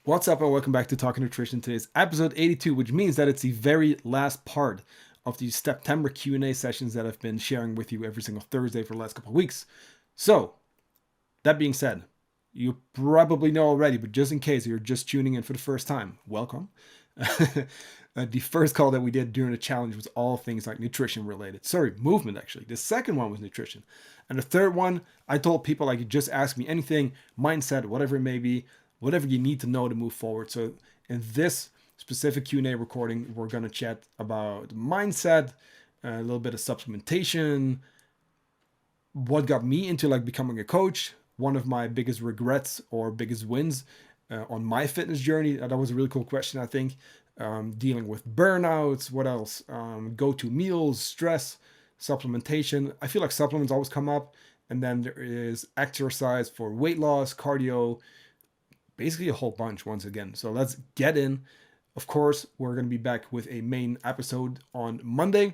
What's up and welcome back to Talking Nutrition. Today's episode 82, which means that it's the very last part of the Steptember Q&A sessions that I've been sharing with you every single Thursday for the last couple of weeks. So, that being said, you probably know already, but just in case you're just tuning in for the first time, welcome. The first call that we did during the challenge was all things like nutrition related. Sorry, movement actually. The second one was nutrition. And the third one, I told people like, just ask me anything, mindset, whatever it may be, whatever you need to know to move forward. So in this specific Q&A recording, we're going to chat about mindset, a little bit of supplementation, what got me into like becoming a coach, one of my biggest regrets or biggest wins on my fitness journey. That was a really cool question, I think. Dealing with burnouts, what else? Go-to meals, stress, supplementation. I feel like supplements always come up. And then there is exercise for weight loss, cardio, basically a whole bunch once again. So let's get in. Of course, we're going to be back with a main episode on Monday.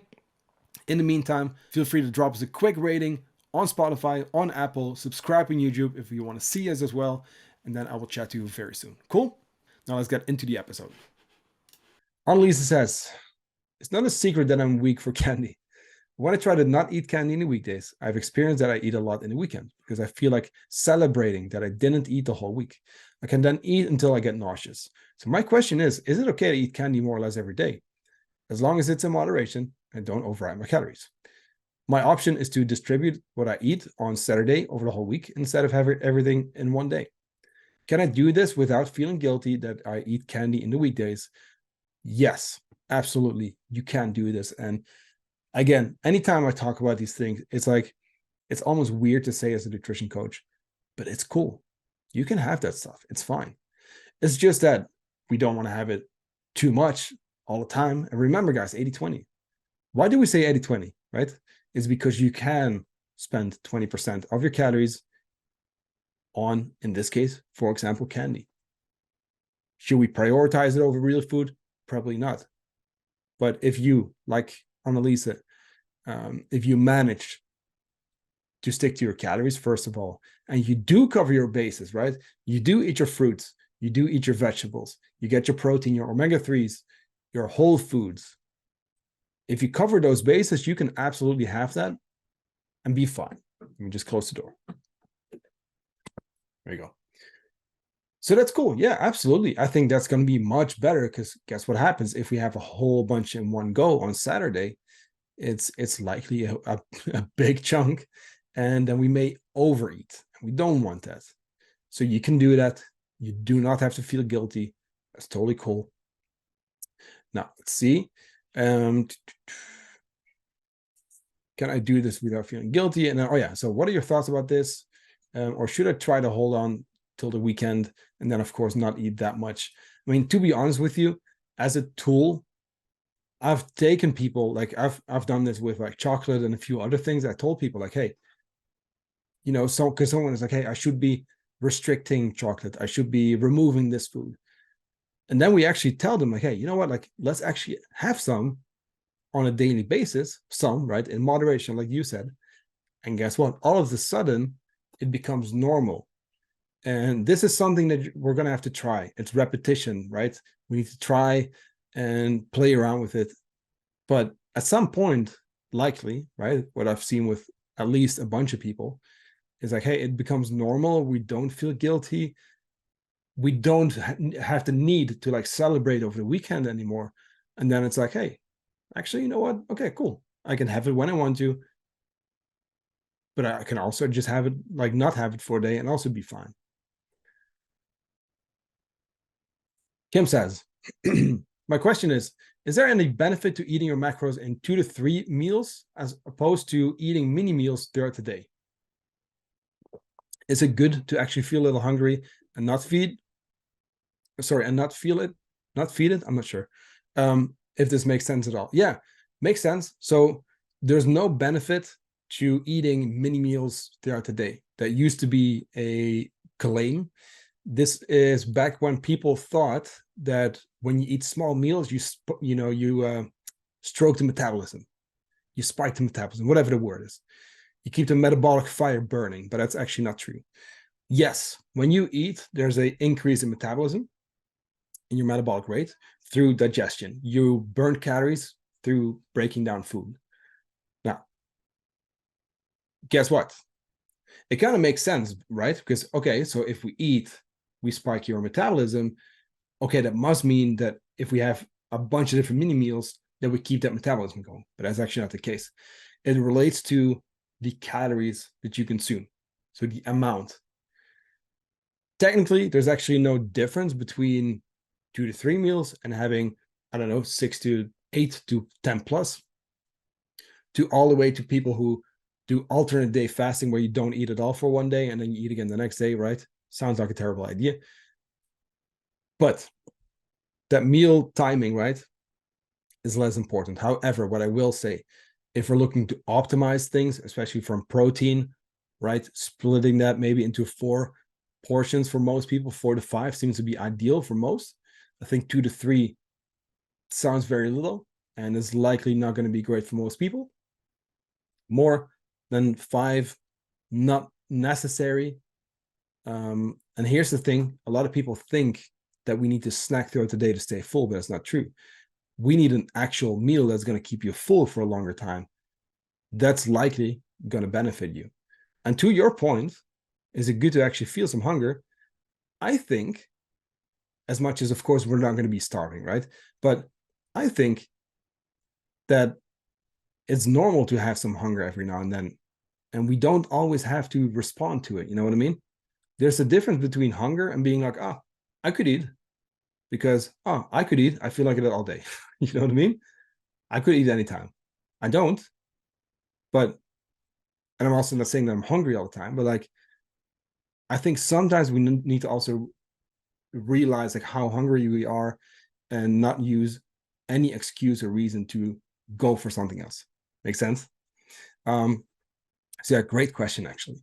In the meantime, feel free to drop us a quick rating on Spotify, on Apple, subscribe on YouTube if you want to see us as well. And then I will chat to you very soon. Cool? Now let's get into the episode. Annalisa says, it's not a secret that I'm weak for candy. When I try to not eat candy in the weekdays, I've experienced that I eat a lot in the weekend because I feel like celebrating that I didn't eat the whole week. I can then eat until I get nauseous. So my question is it okay to eat candy more or less every day? As long as it's in moderation and don't override my calories. My option is to distribute what I eat on Saturday over the whole week instead of having everything in one day. Can I do this without feeling guilty that I eat candy in the weekdays? Yes, absolutely. You can do this. And again, anytime I talk about these things, it's like, it's almost weird to say as a nutrition coach, but it's cool. You can have that stuff. It's fine. It's just that we don't want to have it too much all the time. And remember, guys, 80-20. Why do we say 80-20, right? It's because you can spend 20% of your calories on, in this case, for example, candy. Should we prioritize it over real food? Probably not. But if you, like Annalisa, if you manage to stick to your calories, first of all, and you do cover your bases, right? You do eat your fruits, you do eat your vegetables, you get your protein, your omega-3s, your whole foods. If you cover those bases, you can absolutely have that and be fine. Let me just close the door. There you go. So that's cool. Yeah, absolutely. I think that's going to be much better because guess what happens if we have a whole bunch in one go on Saturday? It's likely a big chunk, and then we may overeat. We don't want that. So you can do that. You do not have to feel guilty. That's totally cool. Now, let's see. Can I do this without feeling guilty? And then, oh yeah, so what are your thoughts about this? Or should I try to hold on till the weekend and then, of course, not eat that much? I mean, to be honest with you, as a tool, I've taken people, like I've done this with like chocolate and a few other things. I told people like, hey, so because someone is like, hey, I should be restricting chocolate. I should be removing this food. And then we actually tell them like, hey, you know what? Like, let's actually have some on a daily basis, some, right? In moderation, like you said. And guess what? All of a sudden, it becomes normal. And this is something that we're going to have to try. It's repetition, right? We need to try and play around with it. But at some point, likely, right, what I've seen with at least a bunch of people is like, hey, it becomes normal. We don't feel guilty. We don't have the need to like celebrate over the weekend anymore. And then it's like, hey, actually, you know what? Okay, cool. I can have it when I want to. But I can also just have it, like not have it for a day and also be fine. Kim says, my question is there any benefit to eating your macros in 2 to 3 meals as opposed to eating mini meals throughout the day? Is it good to actually feel a little hungry and not feed? Sorry, and not feel it, not feed it? I'm not sure if this makes sense at all. Yeah, makes sense. So there's no benefit to eating mini meals throughout the day. That used to be a claim. This is back when people thought that when you eat small meals, you stroke the metabolism, you spike the metabolism, whatever the word is. You keep the metabolic fire burning, but that's actually not true. Yes, when you eat, there's an increase in metabolism. in your metabolic rate through digestion. You burn calories through breaking down food. Now, guess what? It kind of makes sense, right? Because, okay, so if we eat, we spike your metabolism. Okay, that must mean that if we have a bunch of different mini meals, that we keep that metabolism going. But that's actually not the case. It relates to the calories that you consume. So the amount. Technically, there's actually no difference between 2 to 3 meals and having, I don't know, 6 to 8 to 10 plus, to all the way to people who do alternate day fasting where you don't eat at all for one day and then you eat again the next day, right? Sounds like a terrible idea. But that meal timing, right, is less important. However, what I will say, if we're looking to optimize things, especially from protein, right, splitting that maybe into 4 portions for most people, 4 to 5 seems to be ideal for most. I think 2 to 3 sounds very little and is likely not going to be great for most people. More than 5, not necessary. And here's the thing, a lot of people think that we need to snack throughout the day to stay full, but it's not true. We need an actual meal that's going to keep you full for a longer time. That's likely going to benefit you. And to your point, is it good to actually feel some hunger? I think, as much as, of course, we're not going to be starving, right? But I think that it's normal to have some hunger every now and then. And we don't always have to respond to it. You know what I mean? There's a difference between hunger and being like, oh, I could eat. Because, oh, I could eat. I feel like it all day. You know what I mean? I could eat anytime. I don't. But, and I'm also not saying that I'm hungry all the time, but like, I think sometimes we need to also realize like how hungry we are and not use any excuse or reason to go for something else. Make sense? So yeah, great question, actually.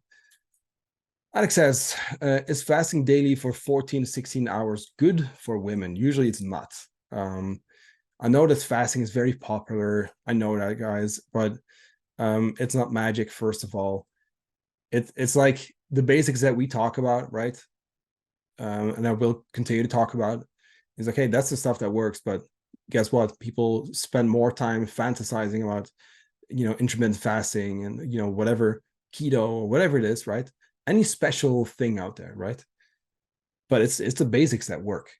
Alex says, is fasting daily for 14 to 16 hours good for women? Usually it's not. I know that fasting is very popular. I know that, guys, but it's not magic, first of all. It's like the basics that we talk about, right? And I will continue to talk about is like, hey, that's the stuff that works. But guess what? People spend more time fantasizing about, intermittent fasting and, whatever, keto or whatever it is, right? Any special thing out there, right? But it's the basics that work.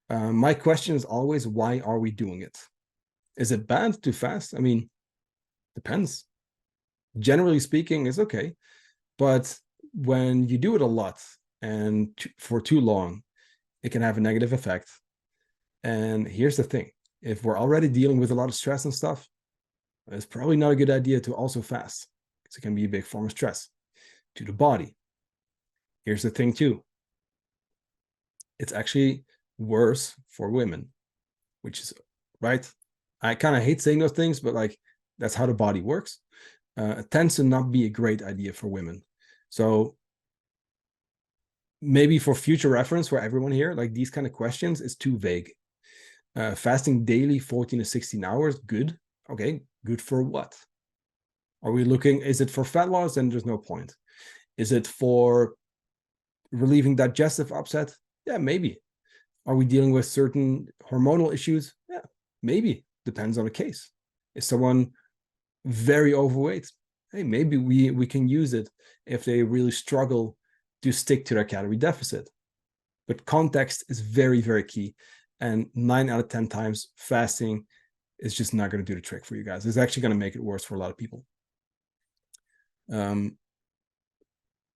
My question is always, why are we doing it? Is it bad to fast? I mean, depends. Generally speaking, it's okay. But when you do it a lot and for too long, it can have a negative effect. And here's the thing. If we're already dealing with a lot of stress and stuff, it's probably not a good idea to also fast, because it can be a big form of stress to the body. Here's the thing too. It's actually worse for women, which is right. I kind of hate saying those things, but like, that's how the body works. It tends to not be a great idea for women. So maybe for future reference for everyone here, like these kind of questions is too vague. Fasting daily 14 to 16 hours, good. Okay, good for what? Are we looking, is it for fat loss? Then there's no point. Is it for relieving digestive upset? Yeah, maybe. Are we dealing with certain hormonal issues? Yeah, maybe. Depends on the case. Is someone very overweight? Hey, maybe we can use it if they really struggle to stick to their calorie deficit. But context is very, very key. And 9 out of 10 times, fasting is just not going to do the trick for you guys. It's actually going to make it worse for a lot of people.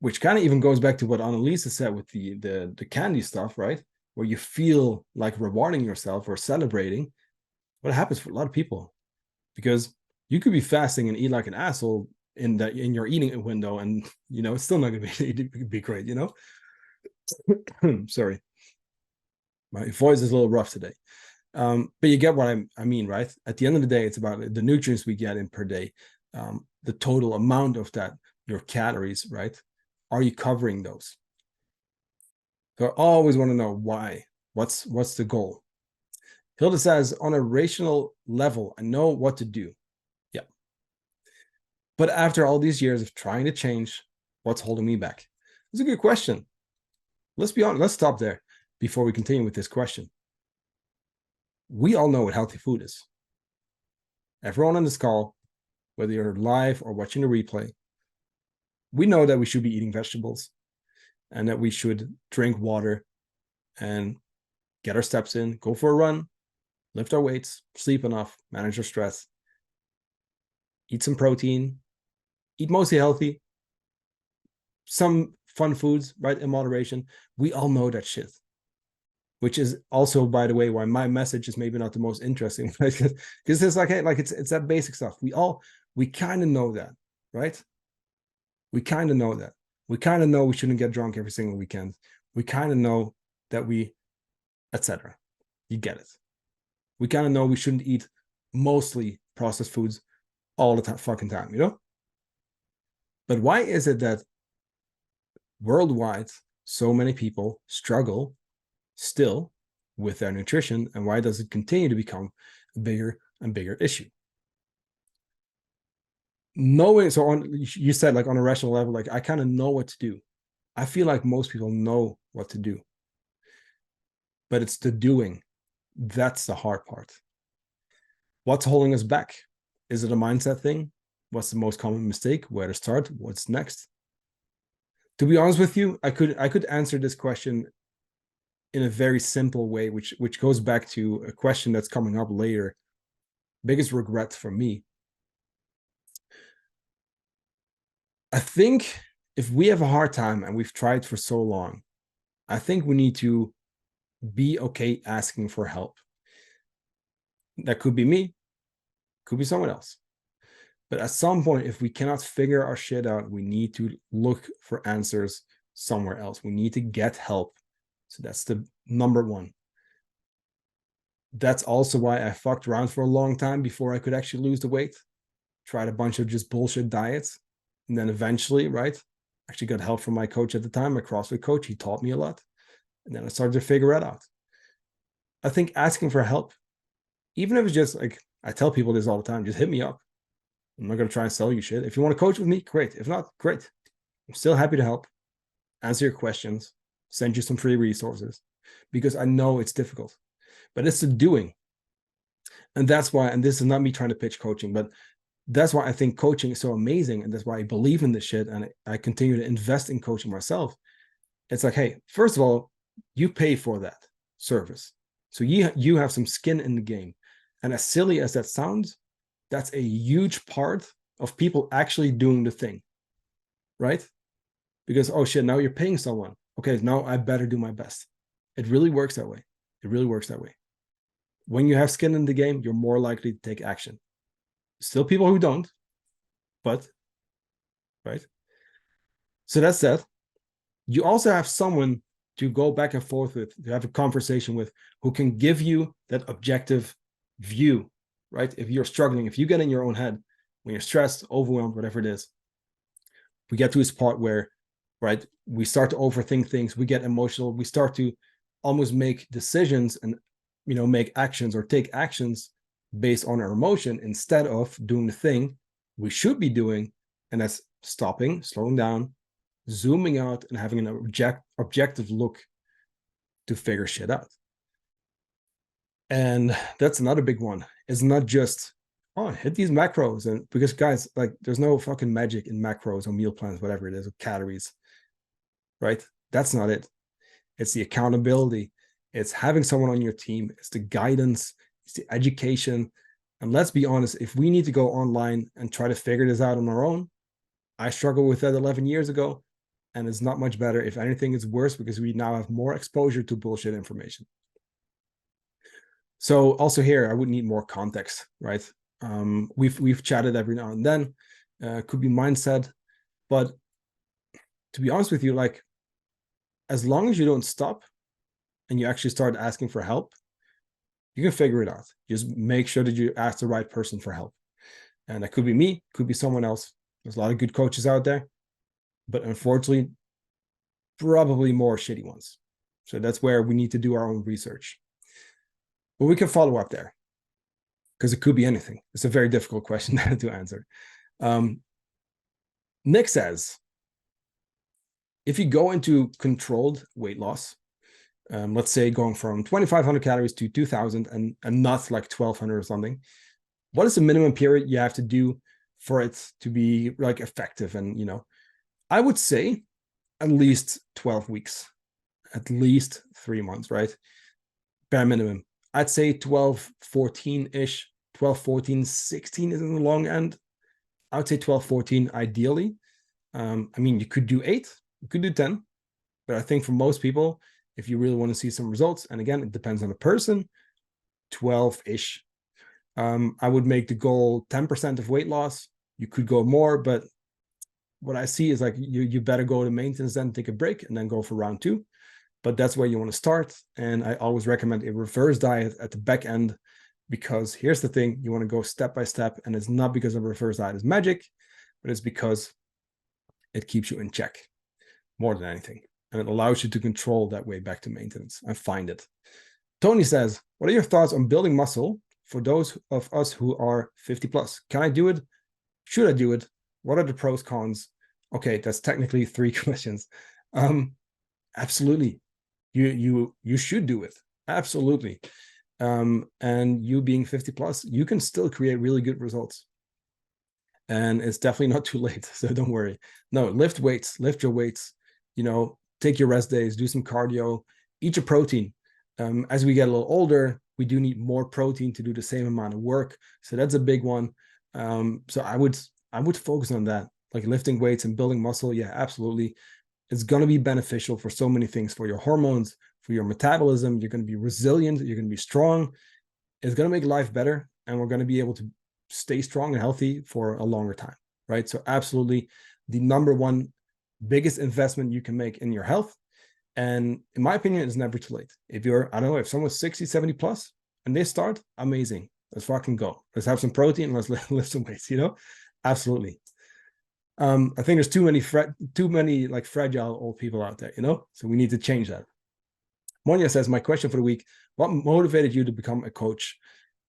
Which kind of even goes back to what Annalisa said with the candy stuff, right? Where you feel like rewarding yourself or celebrating. What happens for a lot of people? Because you could be fasting and eat like an asshole in your eating window, and it's still not going to be great. Sorry, my voice is a little rough today. But you get what I mean, right? At the end of the day, it's about the nutrients we get in per day, the total amount of that, your calories, right? Are you covering those? So I always want to know why. What's the goal? Hilda says, on a rational level, I know what to do. Yeah. But after all these years of trying to change, what's holding me back? It's a good question. Let's be honest. Let's stop there before we continue with this question. We all know what healthy food is. Everyone on this call, whether you're live or watching the replay, we know that we should be eating vegetables and that we should drink water and get our steps in, go for a run, lift our weights, sleep enough, manage our stress, eat some protein, eat mostly healthy, some fun foods, right, in moderation. We all know that shit, which is also, by the way, why my message is maybe not the most interesting, right? Because it's like, hey, like it's that basic stuff. We kind of know that, right? We kind of know that. We kind of know we shouldn't get drunk every single weekend. We kind of know that etc. You get it. We kind of know we shouldn't eat mostly processed foods all the fucking time, you know? But why is it that worldwide so many people struggle still with their nutrition, and why does it continue to become a bigger and bigger issue? Knowing, so on, you said like on a rational level, like I kind of know what to do. I feel like most people know what to do, but it's the doing that's the hard part. What's holding us back? Is it a mindset thing? What's the most common mistake? Where to start? What's next? To be honest with you, I could answer this question in a very simple way, which goes back to a question that's coming up later. Biggest regret for me. I think if we have a hard time and we've tried for so long, I think we need to be okay asking for help. That could be me, could be someone else. But at some point, if we cannot figure our shit out, we need to look for answers somewhere else. We need to get help. So that's the number one. That's also why I fucked around for a long time before I could actually lose the weight. Tried a bunch of just bullshit diets. And then eventually, right, actually got help from my coach at the time, my CrossFit coach. He taught me a lot. And then I started to figure it out. I think asking for help, even if it's just like, I tell people this all the time, just hit me up. I'm not going to try and sell you shit. If you want to coach with me, great. If not, great. I'm still happy to help, answer your questions, send you some free resources, because I know it's difficult, but it's the doing. And that's why, and this is not me trying to pitch coaching, but that's why I think coaching is so amazing. And that's why I believe in this shit. And I continue to invest in coaching myself. It's like, hey, first of all, you pay for that service. So you have some skin in the game. And as silly as that sounds, that's a huge part of people actually doing the thing, right? Because, oh shit, now you're paying someone. Okay, now I better do my best. It really works that way. It really works that way. When you have skin in the game, you're more likely to take action. Still people who don't, but, right? So that's that. You also have someone to go back and forth with, to have a conversation with, who can give you that objective view, right? If you're struggling, if you get in your own head, when you're stressed, overwhelmed, whatever it is, we get to this part where, right, we start to overthink things, we get emotional, we start to almost make decisions and, you know, make actions or take actions based on our emotion instead of doing the thing we should be doing, and that's stopping, slowing down, zooming out, and having an objective look to figure shit out. And that's another big one. It's not just, oh, hit these macros. And because guys, like, there's no fucking magic in macros or meal plans, whatever it is, or calories, right? That's not it. It's the accountability. It's having someone on your team. It's the guidance. It's the education. And let's be honest, if we need to go online and try to figure this out on our own, I struggled with that 11 years ago, and it's not much better. If anything, it's worse because we now have more exposure to bullshit information. So also here, I would need more context, right? We've chatted every now and then. Could be mindset, but to be honest with you, like, as long as you don't stop and you actually start asking for help, you can figure it out. Just make sure that you ask the right person for help. And that could be me, could be someone else. There's a lot of good coaches out there, but unfortunately, probably more shitty ones. So that's where we need to do our own research. But we can follow up there, because it could be anything. It's a very difficult question to answer. Nick says, if you go into controlled weight loss, Let's say going from 2,500 calories to 2,000 and not like 1,200 or something. What is the minimum period you have to do for it to be like effective? And, I would say at least 12 weeks, at least 3 months, right? Bare minimum. I'd say 12, 14-ish, 12, 14, 16 is in the long end. I would say 12, 14 ideally. I mean, you could do 8, you could do 10, but I think for most people, if you really want to see some results, and again, it depends on the person, 12-ish. I would make the goal 10% of weight loss. You could go more, but what I see is like you better go to maintenance, then take a break, and then go for round 2. But that's where you want to start. And I always recommend a reverse diet at the back end, because here's the thing, you want to go step by step, and it's not because a reverse diet is magic, but it's because it keeps you in check more than anything. And it allows you to control that way back to maintenance and find it. Tony says, what are your thoughts on building muscle for those of us who are 50 plus? Can I do it? Should I do it? What are the pros, cons? Okay, that's technically 3 questions. Absolutely. You should do it. Absolutely. And you being 50 plus, you can still create really good results. And it's definitely not too late. So don't worry. No, lift weights, lift your weights, take your rest days, do some cardio, eat your protein. As we get a little older, we do need more protein to do the same amount of work. So that's a big one. So I would focus on that, like lifting weights and building muscle. Yeah, absolutely. It's going to be beneficial for so many things, for your hormones, for your metabolism. You're going to be resilient. You're going to be strong. It's going to make life better. And we're going to be able to stay strong and healthy for a longer time, right? So absolutely the number one biggest investment you can make in your health. And in my opinion, it's never too late. If you're, I don't know, if someone's 60, 70 plus and they start, amazing. Let's fucking go. Let's have some protein. Let's lift some weights, Absolutely. I think there's too many like fragile old people out there, So we need to change that. Monia says, my question for the week, what motivated you to become a coach?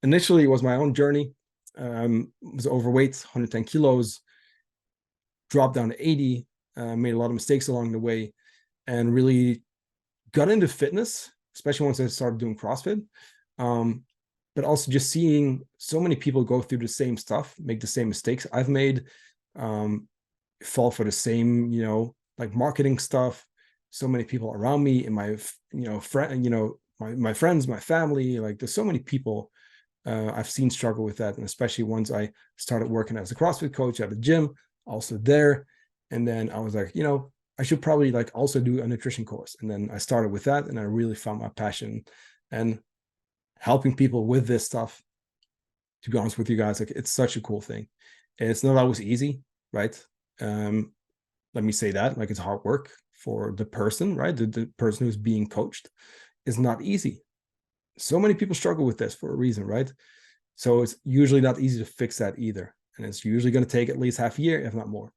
Initially, it was my own journey. Was overweight, 110 kilos, dropped down to 80, made a lot of mistakes along the way, and really got into fitness, especially once I started doing CrossFit. But also just seeing so many people go through the same stuff, make the same mistakes I've made, fall for the same, like marketing stuff. So many people around me in my, my friends, my family, like there's so many people I've seen struggle with that. And especially once I started working as a CrossFit coach at a gym, also there. And then I was like, I should probably like also do a nutrition course. And then I started with that, and I really found my passion and helping people with this stuff. To be honest with you guys, like it's such a cool thing. And it's not always easy, right? Let me say that, like it's hard work for the person, right? The person who's being coached is not easy. So many people struggle with this for a reason, right? So it's usually not easy to fix that either. And it's usually going to take at least half a year, if not more.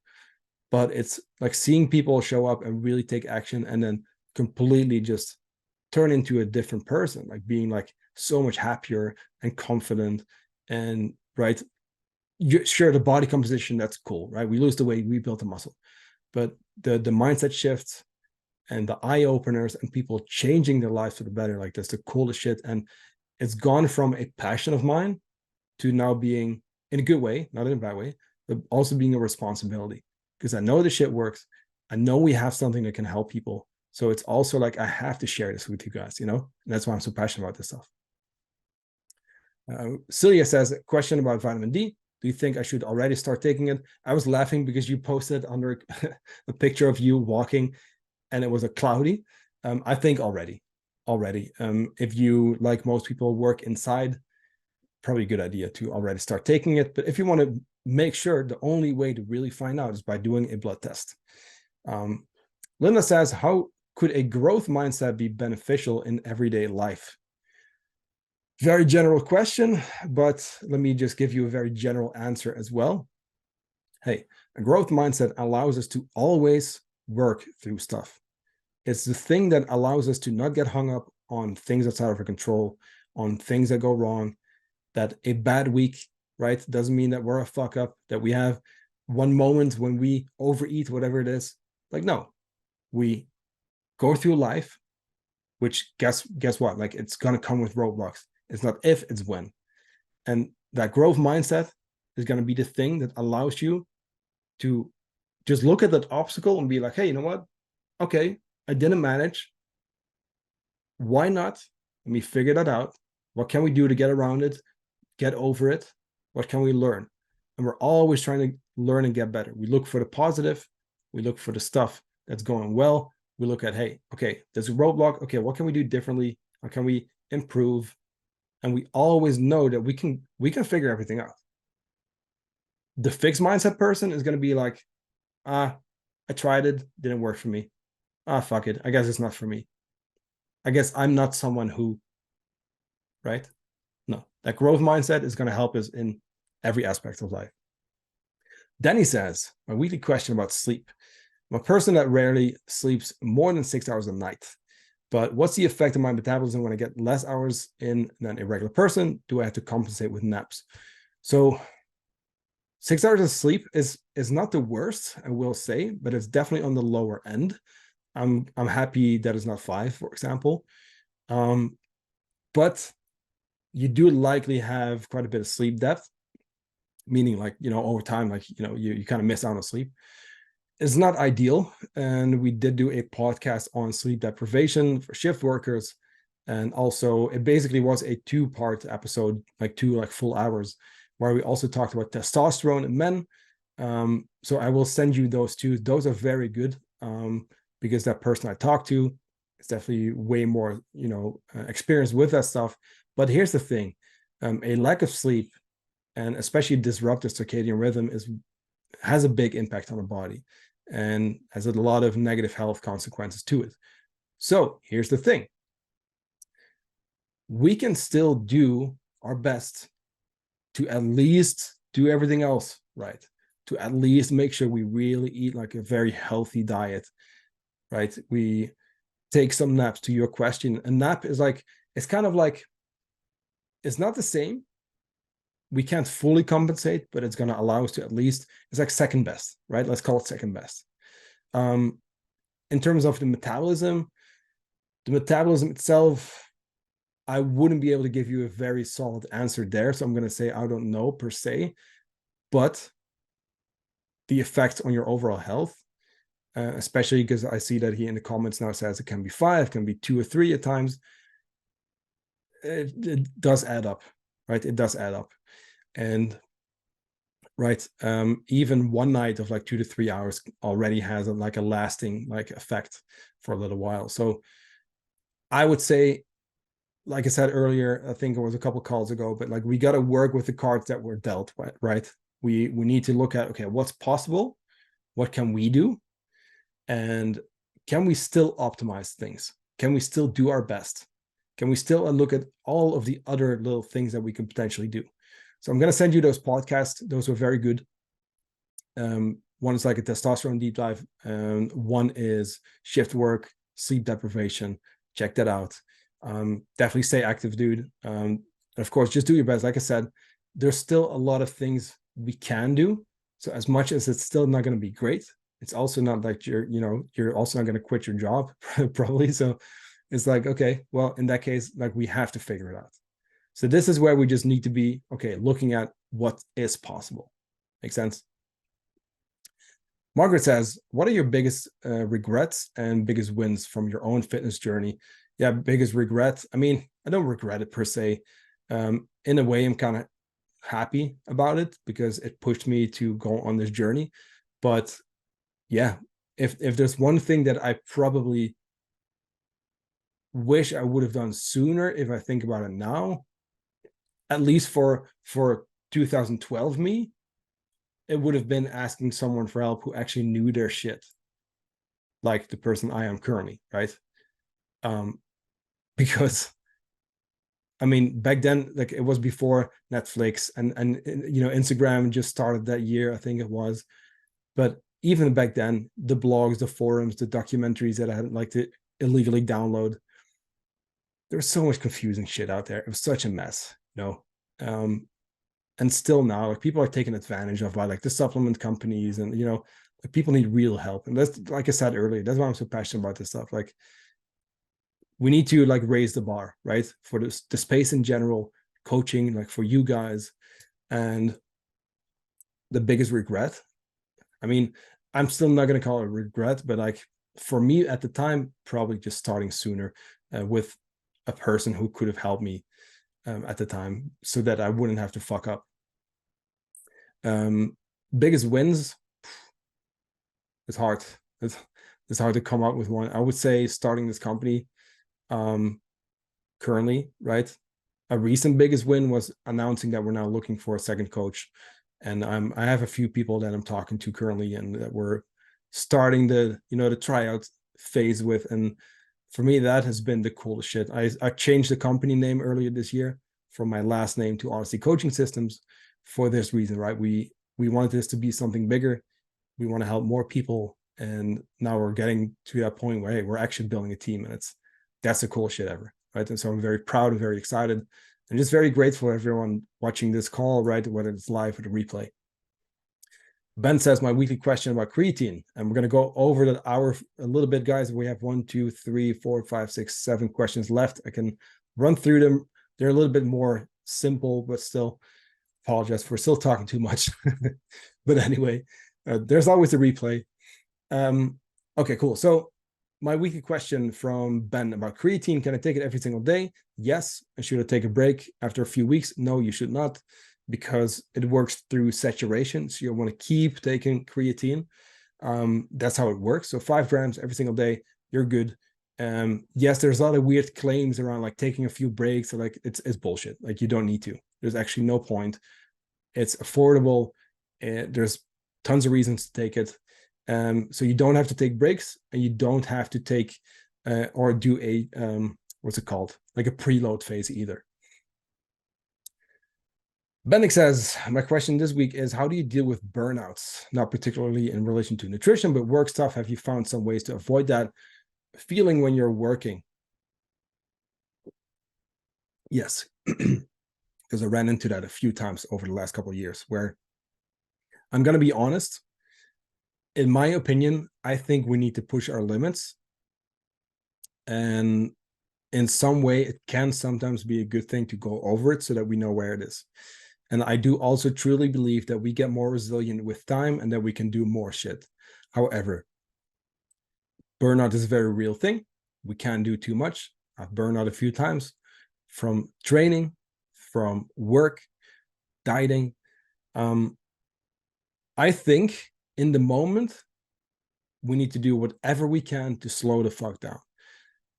But it's like seeing people show up and really take action and then completely just turn into a different person, like being like so much happier and confident. And right, sure, the body composition, that's cool, right? We lose the weight, we build the muscle. But the mindset shifts and the eye openers and people changing their lives for the better, like that's the coolest shit. And it's gone from a passion of mine to now being, in a good way, not in a bad way, but also being a responsibility, because I know the shit works. I know we have something that can help people. So it's also like, I have to share this with you guys, and that's why I'm so passionate about this stuff. Celia says, a question about vitamin D. Do you think I should already start taking it? I was laughing because you posted under a picture of you walking and it was a cloudy. I think already. If you, like most people, work inside, probably a good idea to already start taking it. But if you want to make sure, the only way to really find out is by doing a blood test. Linda says, how could a growth mindset be beneficial in everyday life? Very general question, but let me just give you a very general answer as well. Hey, a growth mindset allows us to always work through stuff. It's the thing that allows us to not get hung up on things outside of our control, on things that go wrong, that a bad week, right, doesn't mean that we're a fuck up, that we have one moment when we overeat, whatever it is. Like, no, we go through life which guess what? Like, it's gonna come with roadblocks. It's not if, it's when. And that growth mindset is gonna be the thing that allows you to just look at that obstacle and be like, hey, you know what? Okay, I didn't manage. Why not? Let me figure that out. What can we do to get around it, get over it? What can we learn? And we're always trying to learn and get better. We look for the positive. We look for the stuff that's going well. We look at, hey, okay, there's a roadblock. Okay, what can we do differently? How can we improve? And we always know that we can figure everything out. The fixed mindset person is going to be like, I tried it, didn't work for me. Fuck it. I guess it's not for me. I guess I'm not someone who, right? No, that growth mindset is going to help us in every aspect of life. Danny says, my weekly question about sleep. I'm a person that rarely sleeps more than 6 hours a night. But what's the effect on my metabolism when I get less hours in than a regular person? Do I have to compensate with naps? So 6 hours of sleep is not the worst, I will say, but it's definitely on the lower end. I'm happy that it's not 5, for example. But you do likely have quite a bit of sleep depth, meaning like, over time, like, you kind of miss out on sleep. It's not ideal. And we did do a podcast on sleep deprivation for shift workers. And also it basically was a 2-part episode, like 2 like full hours, where we also talked about testosterone in men. So I will send you those 2. Those are very good, because that person I talked to is definitely way more, experienced with that stuff. But here's the thing, a lack of sleep, and especially disrupted circadian rhythm, has a big impact on the body and has a lot of negative health consequences to it. So here's the thing. We can still do our best to at least do everything else right, to at least make sure we really eat like a very healthy diet, right? We take some naps. To your question, a nap is like, it's kind of like, it's not the same. We can't fully compensate, but it's going to allow us to at least, it's like second best, right? Let's call it second best. In terms of the metabolism itself, I wouldn't be able to give you a very solid answer there. So I'm going to say, I don't know per se, but the effect on your overall health, especially because I see that he in the comments now says it can be 5, can be 2 or 3 at times. It does add up, right? It does add up. And right, even one night of like 2 to 3 hours already has a lasting like effect for a little while. So I would say, like I said earlier, I think it was a couple calls ago, but like, we got to work with the cards that were dealt, right? We need to look at, okay, what's possible, what can we do, and can we still optimize things? Can we still do our best? Can we still look at all of the other little things that we can potentially do? So I'm going to send you those podcasts. Those were very good. One is like a testosterone deep dive. One is shift work, sleep deprivation. Check that out. Definitely stay active, dude. And of course, just do your best. Like I said, there's still a lot of things we can do. So as much as it's still not going to be great, it's also not like you're also not going to quit your job probably. So it's like, okay, well, in that case, like, we have to figure it out. So this is where we just need to be, okay, looking at what is possible. Make sense? Margaret says, what are your biggest regrets and biggest wins from your own fitness journey? Yeah, biggest regret. I mean, I don't regret it per se. In a way, I'm kind of happy about it because it pushed me to go on this journey. But yeah, if there's one thing that I probably wish I would have done sooner, if I think about it now, at least for 2012 me, it would have been asking someone for help who actually knew their shit, like the person I am currently, right? Because I mean, back then, like, it was before Netflix and Instagram just started that year, I think it was. But even back then, the blogs, the forums, the documentaries that I had like to illegally download, there was so much confusing shit out there. It was such a mess, and still now, like, people are taken advantage of by like the supplement companies, and like, people need real help. And that's, like I said earlier, that's why I'm so passionate about this stuff. Like, we need to like raise the bar, right? For the space in general, coaching, like for you guys. And the biggest regret, I mean, I'm still not going to call it a regret, but like for me at the time, probably just starting sooner with a person who could have helped me at the time so that I wouldn't have to fuck up. Biggest wins, it's hard. It's hard to come up with one. I would say starting this company currently, right? A recent biggest win was announcing that we're now looking for a second coach. And I have a few people that I'm talking to currently and that we're starting the tryout phase with. And for me, that has been the coolest shit. I changed the company name earlier this year from my last name to Honesty Coaching Systems for this reason, right? We wanted this to be something bigger. We want to help more people. And now we're getting to that point where, hey, we're actually building a team, and that's the coolest shit ever, right? And so I'm very proud and very excited and just very grateful for everyone watching this call, right? Whether it's live or the replay. Ben says my weekly question about creatine, and we're going to go over the hour a little bit, guys. We have 1, 2, 3, 4, 5, 6, 7 questions left. I can run through them. They're a little bit more simple, but still, apologize for still talking too much. But anyway, there's always a replay. Okay, cool. So my weekly question from Ben about creatine: can I take it every single day? Yes. And should I take a break after a few weeks? No, you should not, because it works through saturation. So you'll want to keep taking creatine. That's how it works. So 5 grams every single day, you're good. Yes, there's a lot of weird claims around like taking a few breaks. So like it's bullshit. Like you don't need to. There's actually no point. It's affordable. There's tons of reasons to take it. So you don't have to take breaks, and you don't have to take or do a what's it called, like a preload phase either. Bennick says, my question this week is, how do you deal with burnouts? Not particularly in relation to nutrition, but work stuff. Have you found some ways to avoid that feeling when you're working? Yes, because I ran into that a few times over the last couple of years, where I'm going to be honest. In my opinion, I think we need to push our limits. And in some way, it can sometimes be a good thing to go over it so that we know where it is. And I do also truly believe that we get more resilient with time and that we can do more shit. However, burnout is a very real thing. We can't do too much. I've burned out a few times from training, from work, dieting. I think in the moment, we need to do whatever we can to slow the fuck down.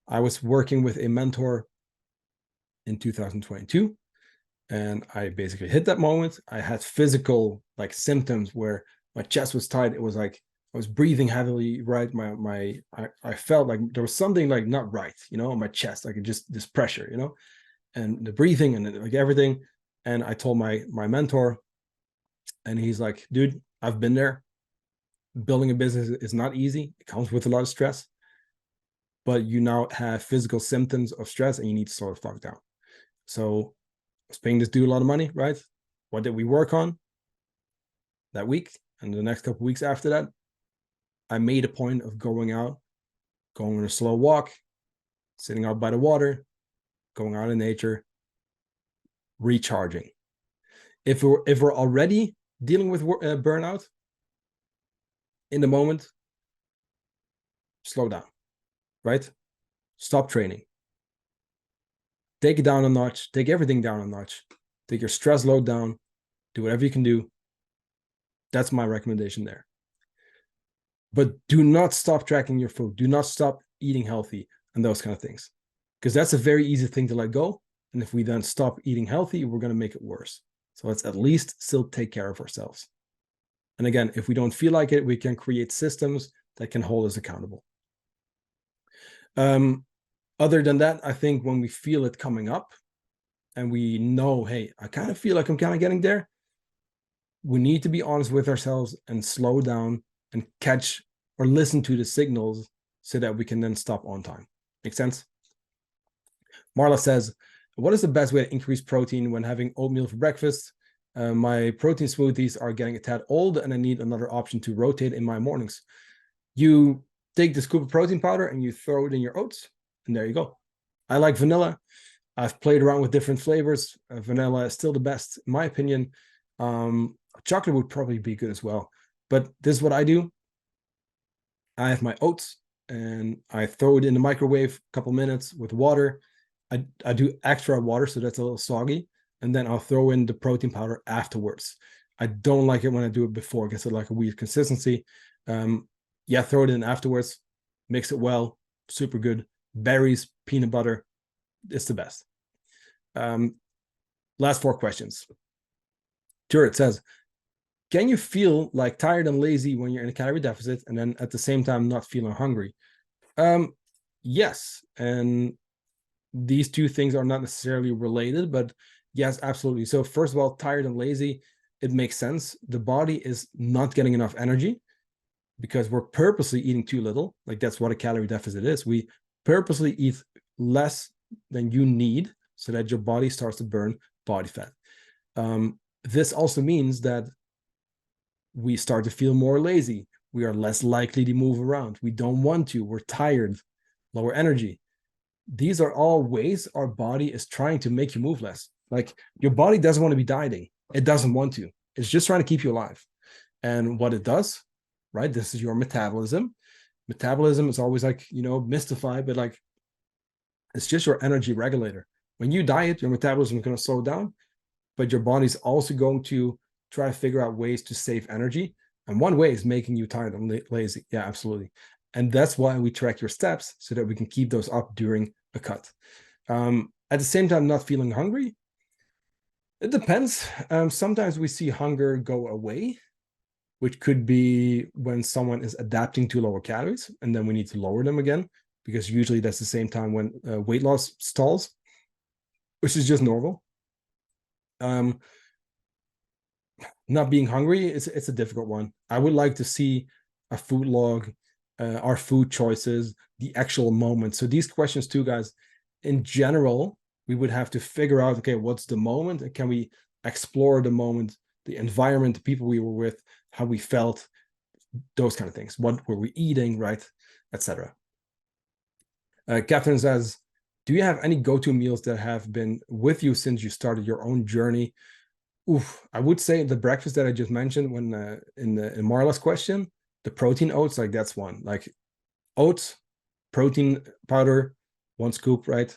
I was working with a mentor in 2022, and I basically hit that moment. I had physical like symptoms where my chest was tight. It was like I was breathing heavily, right? I felt like there was something like not right, on my chest, like just this pressure, and the breathing and like everything. And I told my mentor, and he's like, dude, I've been there. Building a business is not easy. It comes with a lot of stress, but you now have physical symptoms of stress and you need to slow the fuck down. So I was paying this dude a lot of money, right? What did we work on that week? And the next couple of weeks after that, I made a point of going out, going on a slow walk, sitting out by the water, going out in nature, recharging. If we're already dealing with burnout in the moment, slow down, right? Stop training. Take it down a notch. Take everything down a notch. Take your stress load down. Do whatever you can do. That's my recommendation there. But do not stop tracking your food. Do not stop eating healthy and those kind of things, because that's a very easy thing to let go. And if we then stop eating healthy, we're going to make it worse. So let's at least still take care of ourselves. And again, if we don't feel like it, we can create systems that can hold us accountable. Other than that, I think when we feel it coming up and we know, hey, I kind of feel like I'm kind of getting there, we need to be honest with ourselves and slow down and catch or listen to the signals so that we can then stop on time. Make sense? Marla says, what is the best way to increase protein when having oatmeal for breakfast? My protein smoothies are getting a tad old and I need another option to rotate in my mornings. You take the scoop of protein powder and you throw it in your oats, and there you go. I like vanilla. I've played around with different flavors. Vanilla is still the best, in my opinion. Chocolate would probably be good as well. But this is what I do. I have my oats and I throw it in the microwave a couple minutes with water. I do extra water, so that's a little soggy. And then I'll throw in the protein powder afterwards. I don't like it when I do it before. It gets like a weird consistency. Yeah, throw it in afterwards. Mix it well. Super good. Berries, peanut butter. It's the best. Last 4 questions. Turret says, can you feel like tired and lazy when you're in a calorie deficit and then at the same time not feeling hungry? Yes. And these two things are not necessarily related, but yes, absolutely. So first of all, tired and lazy, it makes sense. The body is not getting enough energy because we're purposely eating too little. Like that's what a calorie deficit is. We purposely eat less than you need so that your body starts to burn body fat. This also means that we start to feel more lazy. We are less likely to move around. We don't want to. We're tired, lower energy. These are all ways our body is trying to make you move less. Like your body doesn't want to be dieting. It doesn't want to. It's just trying to keep you alive. And what it does, right? This is your metabolism. Metabolism is always like, mystified, but like it's just your energy regulator. When you diet, your metabolism is going to slow down, but your body's also going to try to figure out ways to save energy. And one way is making you tired and lazy. Yeah, absolutely. And that's why we track your steps so that we can keep those up during a cut. At the same time, not feeling hungry. It depends. Sometimes we see hunger go away, which could be when someone is adapting to lower calories, and then we need to lower them again, because usually that's the same time when weight loss stalls, which is just normal. Not being hungry, it's a difficult one. I would like to see a food log, our food choices, the actual moment. So these questions too, guys, in general, we would have to figure out, okay, what's the moment? And can we explore the moment, the environment, the people we were with, how we felt, those kind of things. What were we eating, right? Etc. Catherine says, do you have any go-to meals that have been with you since you started your own journey? Oof, I would say the breakfast that I just mentioned when in Marla's question, the protein oats, like that's one. Like oats, protein powder, 1 scoop, right?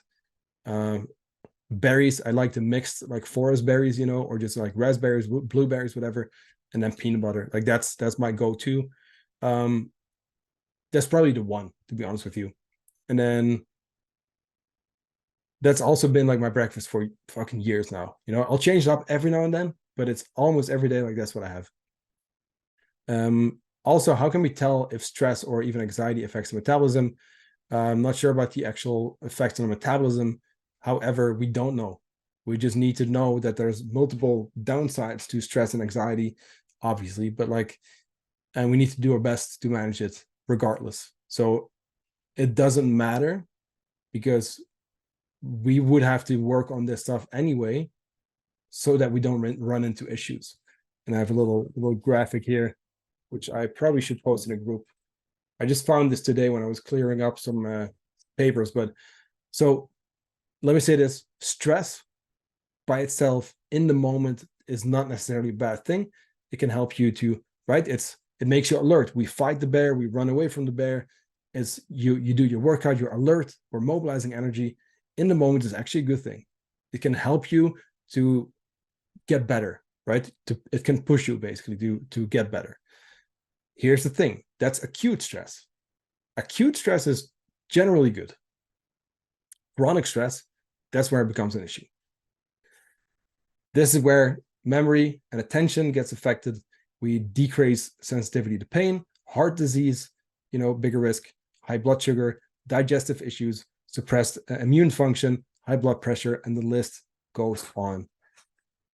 Berries, I like the mixed like forest berries, or just like raspberries, blueberries, whatever, and then peanut butter. Like that's my go-to. That's probably the one, to be honest with you. And then that's also been like my breakfast for fucking years now. I'll change it up every now and then, but it's almost every day. Like that's what I have. Also, how can we tell if stress or even anxiety affects the metabolism? I'm not sure about the actual effects on the metabolism. However, we don't know. We just need to know that there's multiple downsides to stress and anxiety, obviously, but and we need to do our best to manage it regardless. So it doesn't matter because we would have to work on this stuff anyway so that we don't run into issues. And I have a little graphic here, which I probably should post in a group. I just found this today when I was clearing up some papers. But so let me say this: stress by itself in the moment is not necessarily a bad thing. It can help you to, right? It makes you alert. We fight the bear, we run away from the bear. It's you do your workout, you're alert, we're mobilizing energy. In the moment is actually a good thing. It can help you to get better, right? It can push you basically to get better. Here's the thing: that's acute stress. Acute stress is generally good. Chronic stress, that's where it becomes an issue. This is where memory and attention gets affected. We decrease sensitivity to pain, heart disease, bigger risk, high blood sugar, digestive issues, suppressed immune function, high blood pressure, and the list goes on.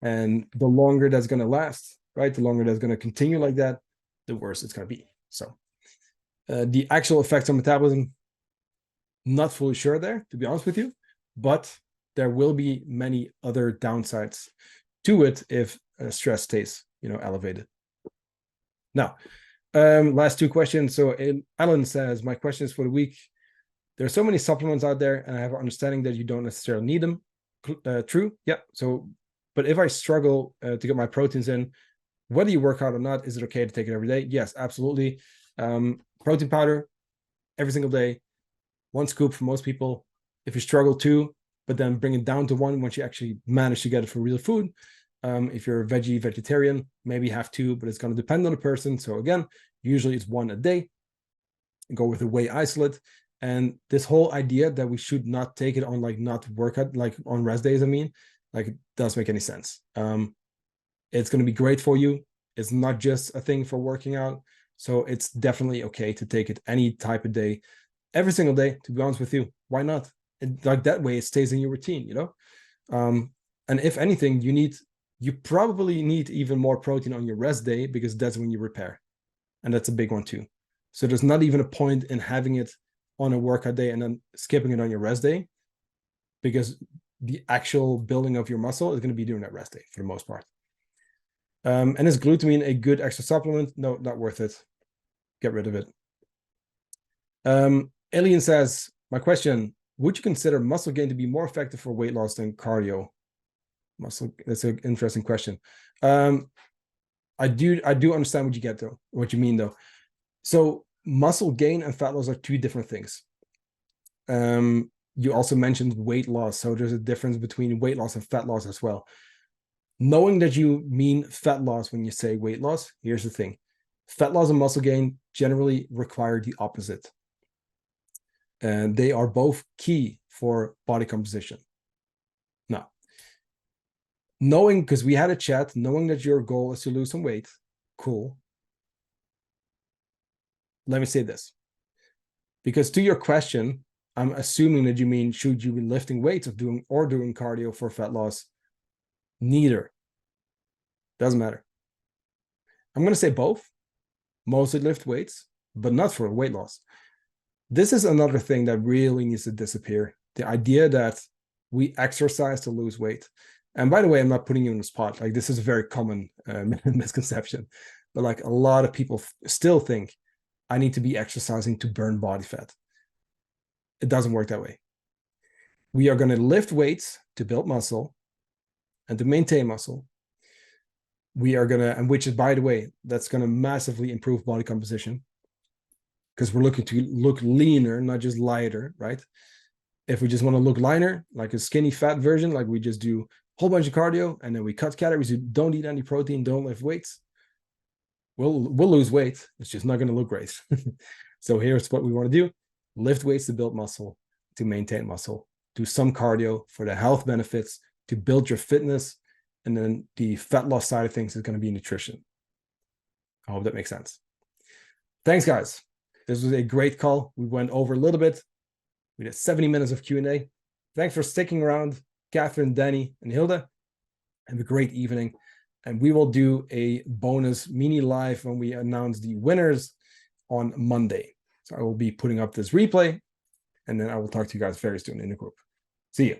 And the longer that's going to last, right? The longer that's going to continue like that, the worse it's going to be. So the actual effects on metabolism, not fully sure there, to be honest with you, but there will be many other downsides to it if stress stays, elevated. Now, last 2 questions. So Alan says, my questions for the week. There's so many supplements out there, and I have an understanding that you don't necessarily need them. True, yeah. So, but if I struggle to get my proteins in, whether you work out or not, is it okay to take it every day? Yes, absolutely. Protein powder every single day, 1 scoop for most people. If you struggle 2, but then bring it down to 1 once you actually manage to get it from real food. If you're a vegetarian, maybe have 2, but it's going to depend on the person. So again, usually it's 1 a day. Go with a whey isolate. And this whole idea that we should not take it on like not workout, like on rest days, I mean, like it doesn't make any sense. It's going to be great for you. It's not just a thing for working out. So it's definitely okay to take it any type of day, every single day, to be honest with you. Why not? Like that way it stays in your routine, you know? And if anything, you probably need even more protein on your rest day, because that's when you repair. And that's a big one too. So there's not even a point in having it on a workout day and then skipping it on your rest day, because the actual building of your muscle is going to be during that rest day for the most part. And is glutamine a good extra supplement? No, not worth it. Get rid of it. Alien says, my question, would you consider muscle gain to be more effective for weight loss than cardio? That's an interesting question. I do understand what you mean though. So muscle gain and fat loss are 2 different things. You also mentioned weight loss, so there's a difference between weight loss and fat loss as well. Knowing that you mean fat loss when you say weight loss, here's the thing. Fat loss and muscle gain generally require the opposite. And they are both key for body composition. Now, because we had a chat, knowing that your goal is to lose some weight, cool. Let me say this. Because to your question, I'm assuming that you mean, should you be lifting weights or doing cardio for fat loss? Neither. Doesn't matter. I'm going to say both. Mostly lift weights, but not for weight loss. This is another thing that really needs to disappear. The idea that we exercise to lose weight. And by the way, I'm not putting you on the spot. Like, this is a very common misconception. But like, a lot of people still think I need to be exercising to burn body fat. It doesn't work that way. We are going to lift weights to build muscle and to maintain muscle. We are going to, and which is, by the way, that's going to massively improve body composition, because we're looking to look leaner, not just lighter, right? If we just want to look leaner, like a skinny fat version, like we just do a whole bunch of cardio and then we cut calories, we don't eat any protein, don't lift weights, we'll lose weight. It's just not going to look great. So here's what we want to do. Lift weights to build muscle, to maintain muscle, do some cardio for the health benefits, to build your fitness, and then the fat loss side of things is going to be nutrition. I hope that makes sense. Thanks, guys. This was a great call. We went over a little bit. We did 70 minutes of Q&A. Thanks for sticking around, Catherine, Danny, and Hilda. Have a great evening. And we will do a bonus mini live when we announce the winners on Monday. So I will be putting up this replay, and then I will talk to you guys very soon in the group. See you.